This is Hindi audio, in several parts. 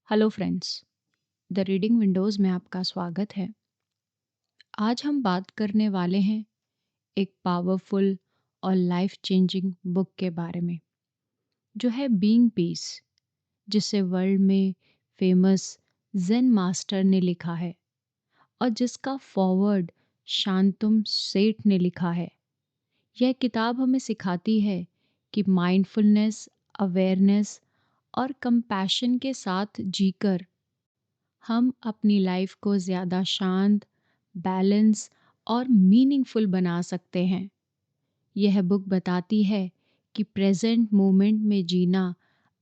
Hello friends, the reading Windows में आपका स्वागत है। आज हम बात करने वाले हैं एक पावरफुल और लाइफ चेंजिंग बुक के बारे में, जो है बीइंग पीस, जिसे वर्ल्ड में फेमस ज़ेन मास्टर ने लिखा है और जिसका फॉरवर्ड शांतुम सेठ ने लिखा है। यह किताब हमें सिखाती है कि माइंडफुलनेस, अवेयरनेस और कंपैशन के साथ जीकर हम अपनी लाइफ को ज़्यादा शांत, बैलेंस और मीनिंगफुल बना सकते हैं। यह बुक बताती है कि प्रेजेंट मोमेंट में जीना,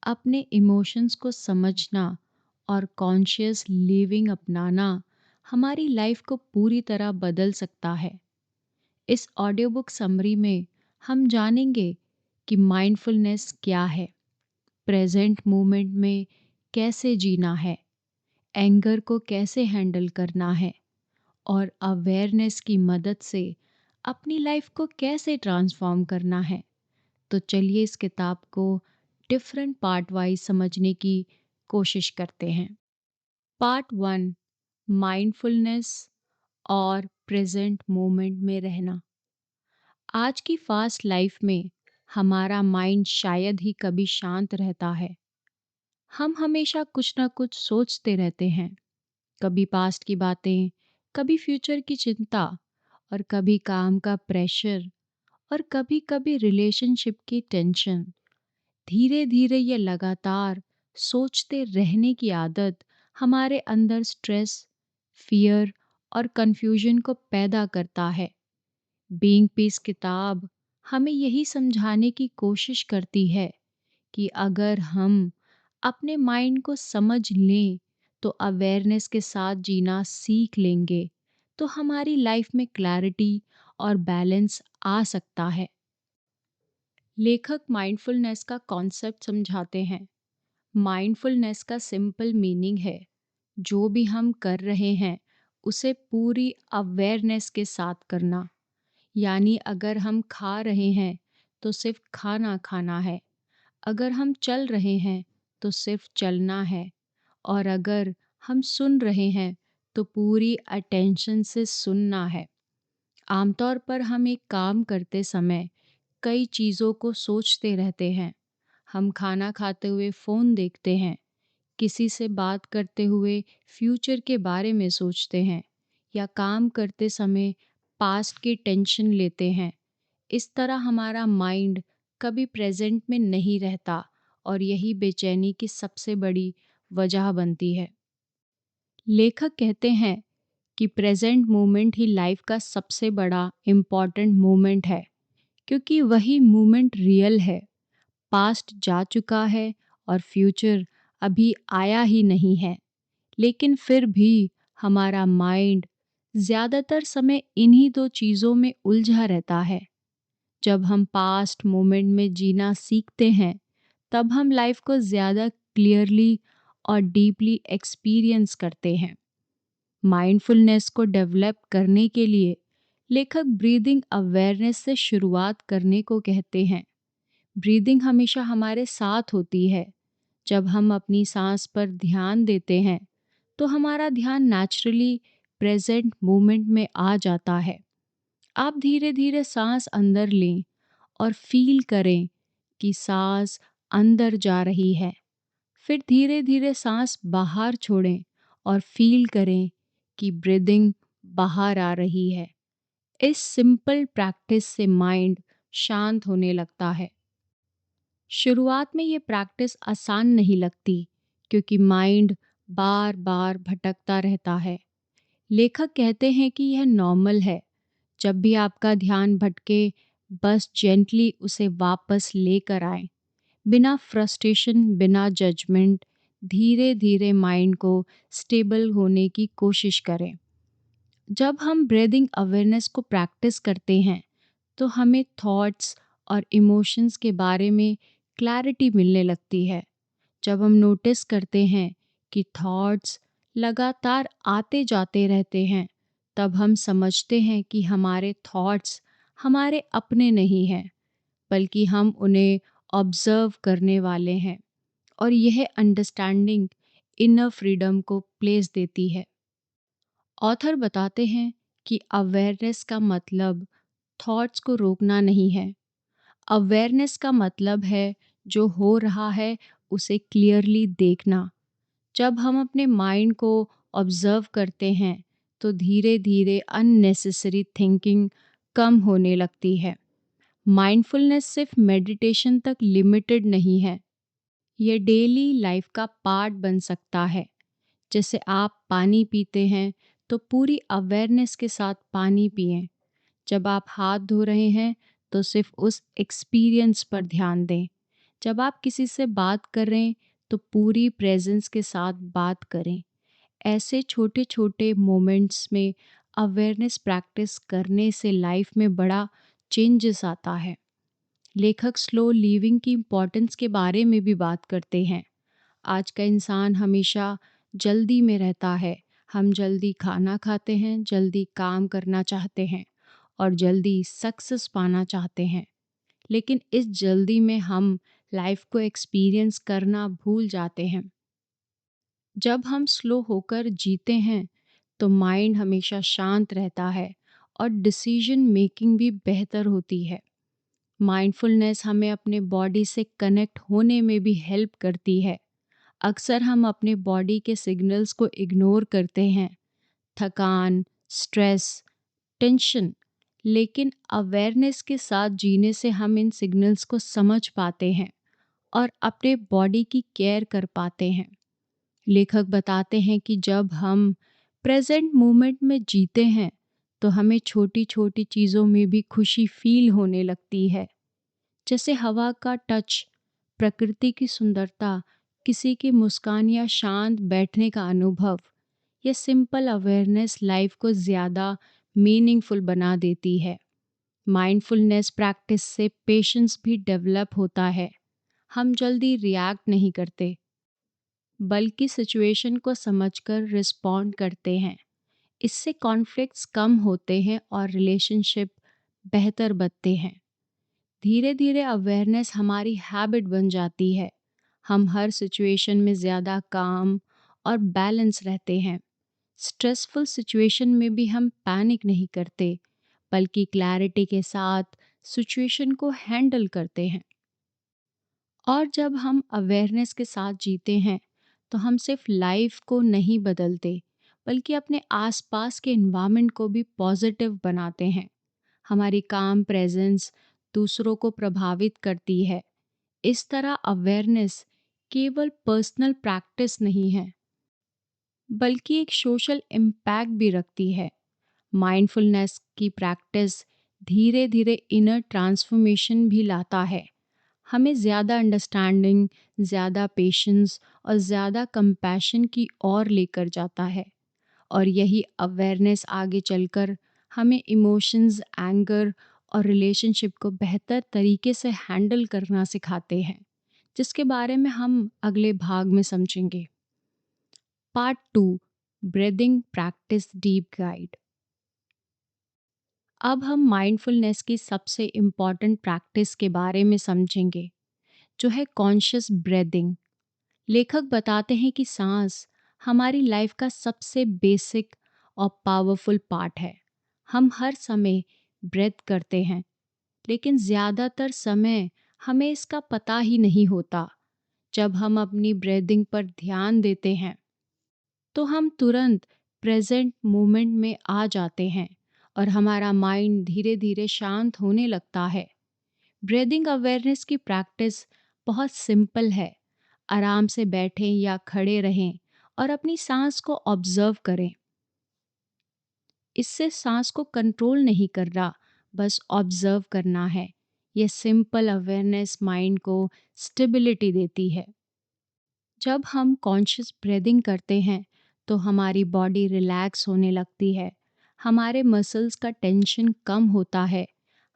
अपने इमोशंस को समझना और कॉन्शियस लिविंग अपनाना हमारी लाइफ को पूरी तरह बदल सकता है। इस ऑडियो बुक समरी में हम जानेंगे कि माइंडफुलनेस क्या है, प्रेजेंट मोमेंट में कैसे जीना है, एंगर को कैसे हैंडल करना है और अवेयरनेस की मदद से अपनी लाइफ को कैसे ट्रांसफॉर्म करना है। तो चलिए इस किताब को डिफरेंट पार्ट वाइज समझने की कोशिश करते हैं। पार्ट 1, माइंडफुलनेस और प्रेजेंट मोमेंट में रहना। आज की फास्ट लाइफ में हमारा माइंड शायद ही कभी शांत रहता है। हम हमेशा कुछ ना कुछ सोचते रहते हैं, कभी पास्ट की बातें, कभी फ्यूचर की चिंता और कभी काम का प्रेशर और कभी कभी रिलेशनशिप की टेंशन। धीरे धीरे ये लगातार सोचते रहने की आदत हमारे अंदर स्ट्रेस, फियर और कंफ्यूजन को पैदा करता है। बीइंग पीस किताब हमें यही समझाने की कोशिश करती है कि अगर हम अपने माइंड को समझ लें, तो अवेयरनेस के साथ जीना सीख लेंगे, तो हमारी लाइफ में क्लैरिटी और बैलेंस आ सकता है। लेखक माइंडफुलनेस का कॉन्सेप्ट समझाते हैं। माइंडफुलनेस का सिंपल मीनिंग है, जो भी हम कर रहे हैं उसे पूरी अवेयरनेस के साथ करना। यानी अगर हम खा रहे हैं तो सिर्फ खाना खाना है, अगर हम चल रहे हैं तो सिर्फ चलना है, और अगर हम सुन रहे हैं तो पूरी अटेंशन से सुनना है। आमतौर पर हम एक काम करते समय कई चीज़ों को सोचते रहते हैं। हम खाना खाते हुए फ़ोन देखते हैं, किसी से बात करते हुए फ्यूचर के बारे में सोचते हैं, या काम करते समय पास्ट की टेंशन लेते हैं। इस तरह हमारा माइंड कभी प्रेजेंट में नहीं रहता और यही बेचैनी की सबसे बड़ी वजह बनती है। लेखक कहते हैं कि प्रेजेंट मोमेंट ही लाइफ का सबसे बड़ा इम्पॉर्टेंट मोमेंट है, क्योंकि वही मोमेंट रियल है। पास्ट जा चुका है और फ्यूचर अभी आया ही नहीं है, लेकिन फिर भी हमारा माइंड ज़्यादातर समय इन्हीं दो चीज़ों में उलझा रहता है। जब हम पास्ट मोमेंट में जीना सीखते हैं, तब हम लाइफ को ज़्यादा क्लियरली और डीपली एक्सपीरियंस करते हैं। माइंडफुलनेस को डेवलप करने के लिए लेखक ब्रीदिंग अवेयरनेस से शुरुआत करने को कहते हैं। ब्रीदिंग हमेशा हमारे साथ होती है। जब हम अपनी सांस पर ध्यान देते हैं, तो हमारा ध्यान नेचुरली प्रेजेंट मोमेंट में आ जाता है। आप धीरे धीरे सांस अंदर लें और फील करें कि सांस अंदर जा रही है। फिर धीरे धीरे सांस बाहर छोड़ें और फील करें कि ब्रीदिंग बाहर आ रही है। इस सिंपल प्रैक्टिस से माइंड शांत होने लगता है। शुरुआत में ये प्रैक्टिस आसान नहीं लगती, क्योंकि माइंड बार बार भटकता रहता है। लेखक कहते हैं कि यह नॉर्मल है। जब भी आपका ध्यान भटके, बस जेंटली उसे वापस लेकर आएं, बिना फ्रस्ट्रेशन, बिना जजमेंट। धीरे धीरे माइंड को स्टेबल होने की कोशिश करें। जब हम ब्रीदिंग अवेयरनेस को प्रैक्टिस करते हैं, तो हमें थॉट्स और इमोशंस के बारे में क्लैरिटी मिलने लगती है। जब हम नोटिस करते हैं कि थॉट्स लगातार आते जाते रहते हैं, तब हम समझते हैं कि हमारे थॉट्स हमारे अपने नहीं हैं, बल्कि हम उन्हें ऑब्जर्व करने वाले हैं। और यह अंडरस्टैंडिंग इनर फ्रीडम को प्लेस देती है। ऑथर बताते हैं कि अवेयरनेस का मतलब थॉट्स को रोकना नहीं है। अवेयरनेस का मतलब है जो हो रहा है उसे क्लियरली देखना। जब हम अपने माइंड को ऑब्जर्व करते हैं तो धीरे धीरे अननेसेसरी थिंकिंग कम होने लगती है। माइंडफुलनेस सिर्फ मेडिटेशन तक लिमिटेड नहीं है, ये डेली लाइफ का पार्ट बन सकता है। जैसे आप पानी पीते हैं तो पूरी अवेयरनेस के साथ पानी पिएं। जब आप हाथ धो रहे हैं तो सिर्फ उस एक्सपीरियंस पर ध्यान दें। जब आप किसी से बात कर रहे हैं तो पूरी प्रेजेंस के साथ बात करें। ऐसे छोटे छोटे मोमेंट्स में अवेयरनेस प्रैक्टिस करने से लाइफ में बड़ा चेंजेस आता है। लेखक स्लो लिविंग की इम्पोर्टेंस के बारे में भी बात करते हैं। आज का इंसान हमेशा जल्दी में रहता है। हम जल्दी खाना खाते हैं, जल्दी काम करना चाहते हैं और जल्दी सक्सेस पाना चाहते हैं। लेकिन इस जल्दी में हम लाइफ को एक्सपीरियंस करना भूल जाते हैं। जब हम स्लो होकर जीते हैं तो माइंड हमेशा शांत रहता है और डिसीजन मेकिंग भी बेहतर होती है। माइंडफुलनेस हमें अपने बॉडी से कनेक्ट होने में भी हेल्प करती है। अक्सर हम अपने बॉडी के सिग्नल्स को इग्नोर करते हैं, थकान, स्ट्रेस, टेंशन। लेकिन अवेयरनेस के साथ जीने से हम इन सिग्नल्स को समझ पाते हैं और अपने बॉडी की केयर कर पाते हैं। लेखक बताते हैं कि जब हम प्रेजेंट मोमेंट में जीते हैं तो हमें छोटी छोटी चीज़ों में भी खुशी फील होने लगती है। जैसे हवा का टच, प्रकृति की सुंदरता, किसी की मुस्कान या शांत बैठने का अनुभव। यह सिंपल अवेयरनेस लाइफ को ज़्यादा मीनिंगफुल बना देती है। माइंडफुलनेस प्रैक्टिस से पेशेंस भी डेवलप होता है। हम जल्दी रिएक्ट नहीं करते, बल्कि सिचुएशन को समझकर रिस्पॉन्ड करते हैं। इससे कॉन्फ्लिक्ट्स कम होते हैं और रिलेशनशिप बेहतर बनते हैं। धीरे धीरे अवेयरनेस हमारी हैबिट बन जाती है। हम हर सिचुएशन में ज़्यादा काम और बैलेंस रहते हैं। स्ट्रेसफुल सिचुएशन में भी हम पैनिक नहीं करते, बल्कि क्लैरिटी के साथ सिचुएशन को हैंडल करते हैं। और जब हम अवेयरनेस के साथ जीते हैं तो हम सिर्फ लाइफ को नहीं बदलते, बल्कि अपने आसपास के एनवायरनमेंट को भी पॉजिटिव बनाते हैं। हमारी काम प्रेजेंस दूसरों को प्रभावित करती है। इस तरह अवेयरनेस केवल पर्सनल प्रैक्टिस नहीं है, बल्कि एक सोशल इम्पैक्ट भी रखती है। माइंडफुलनेस की प्रैक्टिस धीरे धीरे इनर ट्रांसफॉर्मेशन भी लाता है। हमें ज़्यादा अंडरस्टैंडिंग, ज़्यादा पेशेंस और ज़्यादा कंपैशन की ओर लेकर जाता है। और यही अवेयरनेस आगे चलकर हमें इमोशंस, एंगर और रिलेशनशिप को बेहतर तरीके से हैंडल करना सिखाते हैं, जिसके बारे में हम अगले भाग में समझेंगे। Part 2, breathing practice deep guide. अब हम माइंडफुलनेस की सबसे इम्पॉर्टेंट प्रैक्टिस के बारे में समझेंगे, जो है कॉन्शियस ब्रीदिंग। लेखक बताते हैं कि सांस हमारी लाइफ का सबसे बेसिक और पावरफुल पार्ट है। हम हर समय ब्रेथ करते हैं, लेकिन ज़्यादातर समय हमें इसका पता ही नहीं होता। जब हम अपनी ब्रीदिंग पर ध्यान देते हैं तो हम तुरंत प्रेजेंट मोमेंट में आ जाते हैं और हमारा माइंड धीरे धीरे शांत होने लगता है। ब्रीदिंग अवेयरनेस की प्रैक्टिस बहुत सिंपल है। आराम से बैठें या खड़े रहें और अपनी सांस को ऑब्जर्व करें। इससे सांस को कंट्रोल नहीं करना, बस ऑब्जर्व करना है। यह सिंपल अवेयरनेस माइंड को स्टेबिलिटी देती है। जब हम कॉन्शियस ब्रीदिंग करते हैं तो हमारी बॉडी रिलैक्स होने लगती है। हमारे मसल्स का टेंशन कम होता है,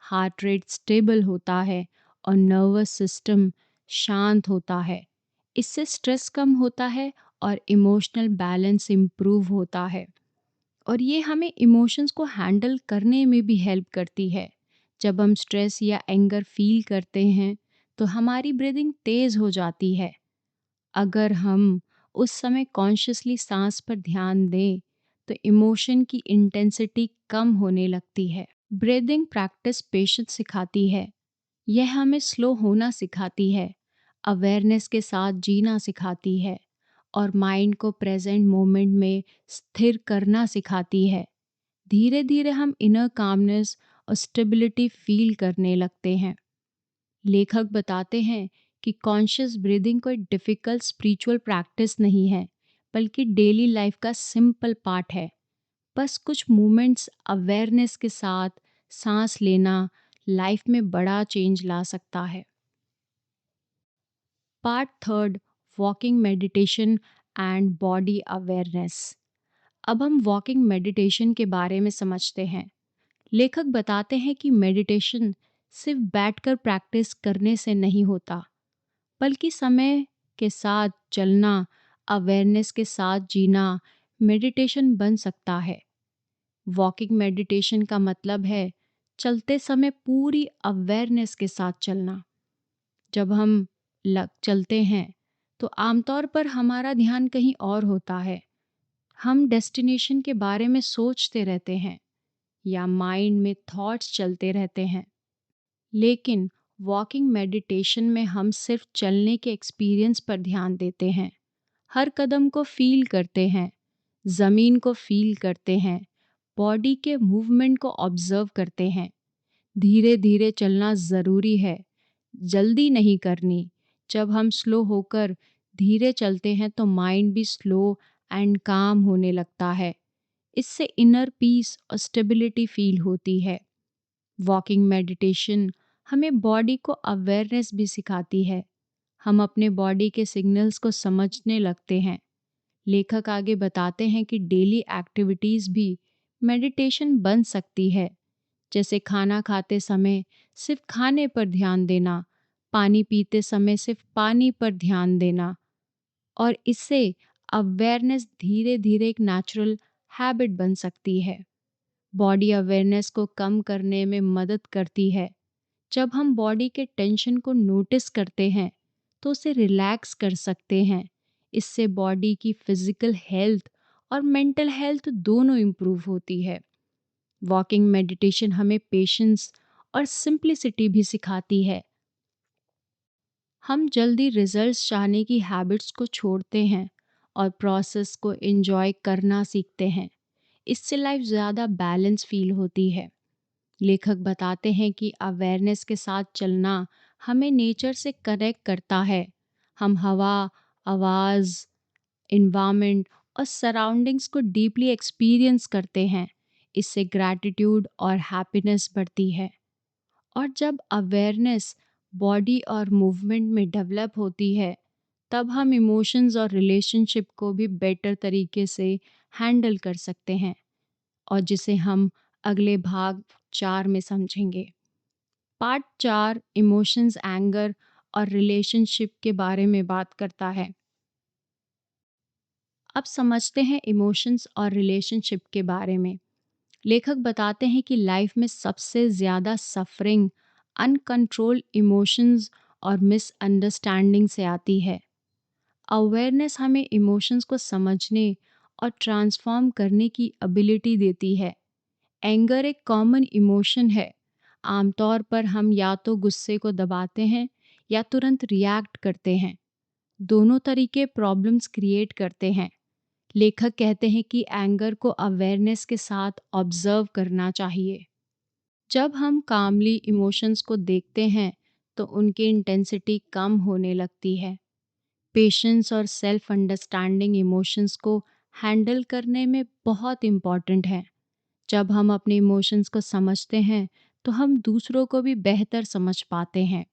हार्ट रेट स्टेबल होता है और नर्वस सिस्टम शांत होता है। इससे स्ट्रेस कम होता है और इमोशनल बैलेंस इम्प्रूव होता है। और ये हमें इमोशंस को हैंडल करने में भी हेल्प करती है। जब हम स्ट्रेस या एंगर फील करते हैं तो हमारी ब्रीदिंग तेज़ हो जाती है। अगर हम उस समय कॉन्शियसली सांस पर ध्यान दें तो इमोशन की इंटेंसिटी कम होने लगती है। ब्रीदिंग प्रैक्टिस पेशेंस सिखाती है। यह हमें स्लो होना सिखाती है, अवेयरनेस के साथ जीना सिखाती है और माइंड को प्रेजेंट मोमेंट में स्थिर करना सिखाती है। धीरे धीरे हम इनर कामनेस और स्टेबिलिटी फील करने लगते हैं। लेखक बताते हैं कि कॉन्शियस ब्रीदिंग कोई डिफ़िकल्ट स्पिरिचुअल प्रैक्टिस नहीं है, बल्कि डेली लाइफ का सिंपल पार्ट है। बस कुछ मोमेंट्स अवेयरनेस के साथ सांस लेना लाइफ में बड़ा चेंज ला सकता है। Part third, walking meditation and body awareness. अब हम वॉकिंग मेडिटेशन के बारे में समझते हैं। लेखक बताते हैं कि मेडिटेशन सिर्फ बैठकर प्रैक्टिस करने से नहीं होता, बल्कि समय के साथ चलना, अवेयरनेस के साथ जीना मेडिटेशन बन सकता है। वॉकिंग मेडिटेशन का मतलब है चलते समय पूरी अवेयरनेस के साथ चलना। जब हम चलते हैं तो आमतौर पर हमारा ध्यान कहीं और होता है। हम डेस्टिनेशन के बारे में सोचते रहते हैं या माइंड में थॉट्स चलते रहते हैं। लेकिन वॉकिंग मेडिटेशन में हम सिर्फ चलने के एक्सपीरियंस पर ध्यान देते हैं। हर कदम को फील करते हैं, ज़मीन को फील करते हैं, बॉडी के मूवमेंट को ऑब्जर्व करते हैं। धीरे धीरे चलना ज़रूरी है, जल्दी नहीं करनी। जब हम स्लो होकर धीरे चलते हैं तो माइंड भी स्लो एंड काम होने लगता है। इससे इनर पीस और स्टेबिलिटी फील होती है। वॉकिंग मेडिटेशन हमें बॉडी को अवेयरनेस भी सिखाती है। हम अपने बॉडी के सिग्नल्स को समझने लगते हैं। लेखक आगे बताते हैं कि डेली एक्टिविटीज़ भी मेडिटेशन बन सकती है, जैसे खाना खाते समय सिर्फ खाने पर ध्यान देना, पानी पीते समय सिर्फ पानी पर ध्यान देना, और इससे अवेयरनेस धीरे धीरे एक नेचुरल हैबिट बन सकती है। बॉडी अवेयरनेस को कम करने में मदद करती है। जब हम बॉडी के टेंशन को नोटिस करते हैं तो उसे रिलैक्स कर सकते हैं। इससे बॉडी की फिजिकल हेल्थ और मेंटल हेल्थ दोनों इम्प्रूव होती है। वॉकिंग मेडिटेशन हमें पेशेंस और सिंप्लिसिटी भी सिखाती है। हम जल्दी रिजल्ट्स चाहने की हैबिट्स को छोड़ते हैं और प्रोसेस को एंजॉय करना सीखते हैं। इससे लाइफ ज़्यादा बैलेंस फील होती है। लेखक बताते हैं कि अवेयरनेस के साथ चलना हमें नेचर से कनेक्ट करता है। हम हवा, आवाज़, इन्वायरमेंट और सराउंडिंग्स को डीपली एक्सपीरियंस करते हैं। इससे ग्रैटिट्यूड और हैप्पीनेस बढ़ती है। और जब अवेयरनेस बॉडी और मूवमेंट में डेवलप होती है, तब हम इमोशंस और रिलेशनशिप को भी बेटर तरीके से हैंडल कर सकते हैं, और जिसे हम अगले भाग 4 में समझेंगे। पार्ट 4 इमोशंस, एंगर और रिलेशनशिप के बारे में बात करता है। अब समझते हैं इमोशंस और रिलेशनशिप के बारे में। लेखक बताते हैं कि लाइफ में सबसे ज़्यादा सफरिंग अनकंट्रोल्ड इमोशंस और मिसअंडरस्टैंडिंग से आती है। अवेयरनेस हमें इमोशंस को समझने और ट्रांसफॉर्म करने की एबिलिटी देती है। एंगर एक कॉमन इमोशन है। आमतौर पर हम या तो गुस्से को दबाते हैं या तुरंत रिएक्ट करते हैं। दोनों तरीके प्रॉब्लम्स क्रिएट करते हैं। लेखक कहते हैं कि एंगर को अवेयरनेस के साथ ऑब्जर्व करना चाहिए। जब हम कामली इमोशंस को देखते हैं तो उनकी इंटेंसिटी कम होने लगती है। पेशेंस और सेल्फ अंडरस्टैंडिंग इमोशंस को हैंडल करने में बहुत इम्पॉर्टेंट है। जब हम अपने इमोशंस को समझते हैं तो हम दूसरों को भी बेहतर समझ पाते हैं।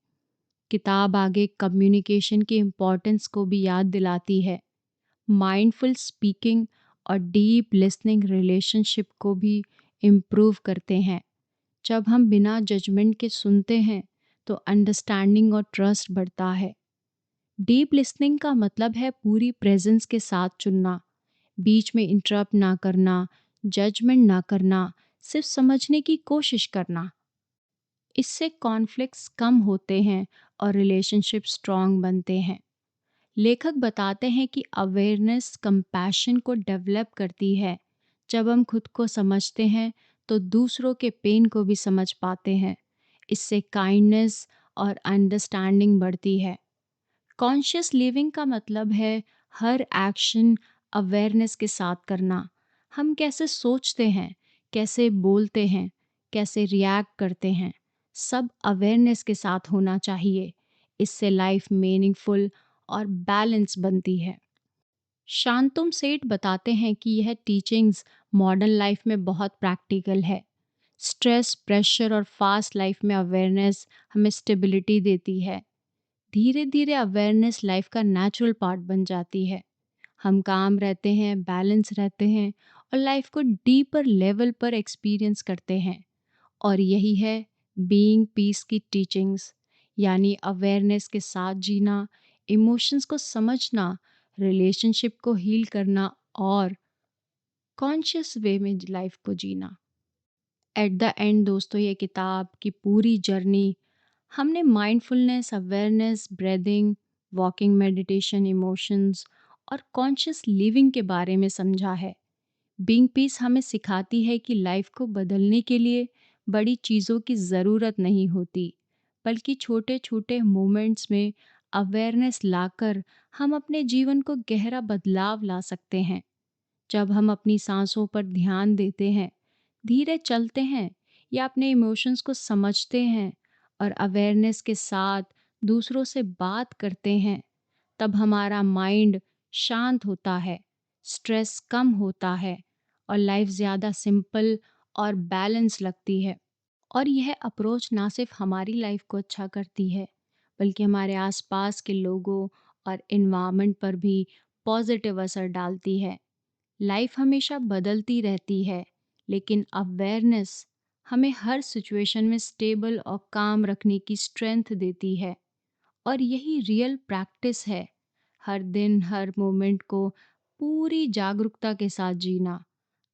किताब आगे कम्युनिकेशन की इम्पोर्टेंस को भी याद दिलाती है। माइंडफुल स्पीकिंग और डीप लिसनिंग रिलेशनशिप को भी इम्प्रूव करते हैं। जब हम बिना जजमेंट के सुनते हैं तो अंडरस्टैंडिंग और ट्रस्ट बढ़ता है। डीप लिसनिंग का मतलब है पूरी प्रेजेंस के साथ सुनना, बीच में इंटरप्ट ना करना, जजमेंट ना करना, सिर्फ समझने की कोशिश करना। इससे कॉन्फ्लिक्ट्स कम होते हैं और रिलेशनशिप स्ट्रॉन्ग बनते हैं। लेखक बताते हैं कि अवेयरनेस कंपैशन को डेवलप करती है। जब हम खुद को समझते हैं तो दूसरों के पेन को भी समझ पाते हैं। इससे काइंडनेस और अंडरस्टैंडिंग बढ़ती है। कॉन्शियस लिविंग का मतलब है हर एक्शन अवेयरनेस के साथ करना। हम कैसे सोचते हैं, कैसे बोलते हैं, कैसे रिएक्ट करते हैं, सब अवेयरनेस के साथ होना चाहिए। इससे लाइफ मीनिंगफुल और बैलेंस बनती है। शांतुम सेठ बताते हैं कि यह टीचिंग्स मॉडर्न लाइफ में बहुत प्रैक्टिकल है। स्ट्रेस, प्रेशर और फास्ट लाइफ में अवेयरनेस हमें स्टेबिलिटी देती है। धीरे धीरे अवेयरनेस लाइफ का नेचुरल पार्ट बन जाती है। हम काम रहते हैं, बैलेंस रहते हैं और लाइफ को डीपर लेवल पर एक्सपीरियंस करते हैं। और यही है बीइंग पीस की टीचिंग्स, यानी अवेयरनेस के साथ जीना, इमोशंस को समझना, रिलेशनशिप को हील करना और कॉन्शियस वे में लाइफ को जीना। एट द एंड दोस्तों, ये किताब की पूरी जर्नी हमने mindfulness, awareness, breathing, walking meditation, emotions और कॉन्शियस लिविंग के बारे में समझा है। बीइंग पीस हमें सिखाती है कि लाइफ को बदलने के लिए बड़ी चीज़ों की ज़रूरत नहीं होती, बल्कि छोटे छोटे मोमेंट्स में अवेयरनेस लाकर हम अपने जीवन को गहरा बदलाव ला सकते हैं। जब हम अपनी सांसों पर ध्यान देते हैं, धीरे चलते हैं या अपने इमोशंस को समझते हैं और अवेयरनेस के साथ दूसरों से बात करते हैं, तब हमारा माइंड शांत होता है, स्ट्रेस कम होता है और लाइफ ज़्यादा सिंपल और बैलेंस लगती है। और यह अप्रोच ना सिर्फ हमारी लाइफ को अच्छा करती है, बल्कि हमारे आसपास के लोगों और इन्वायरमेंट पर भी पॉजिटिव असर डालती है। लाइफ हमेशा बदलती रहती है, लेकिन अवेयरनेस हमें हर सिचुएशन में स्टेबल और काम रखने की स्ट्रेंथ देती है। और यही रियल प्रैक्टिस है, हर दिन हर मोमेंट को पूरी जागरूकता के साथ जीना।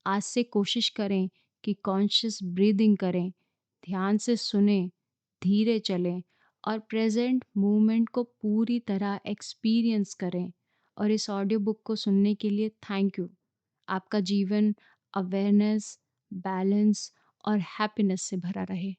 आज से कोशिश करें कि कॉन्शियस ब्रीदिंग करें, ध्यान से सुने, धीरे चलें और प्रेजेंट मोमेंट को पूरी तरह एक्सपीरियंस करें। और इस ऑडियो बुक को सुनने के लिए थैंक यू। आपका जीवन अवेयरनेस, बैलेंस और हैप्पीनेस से भरा रहे।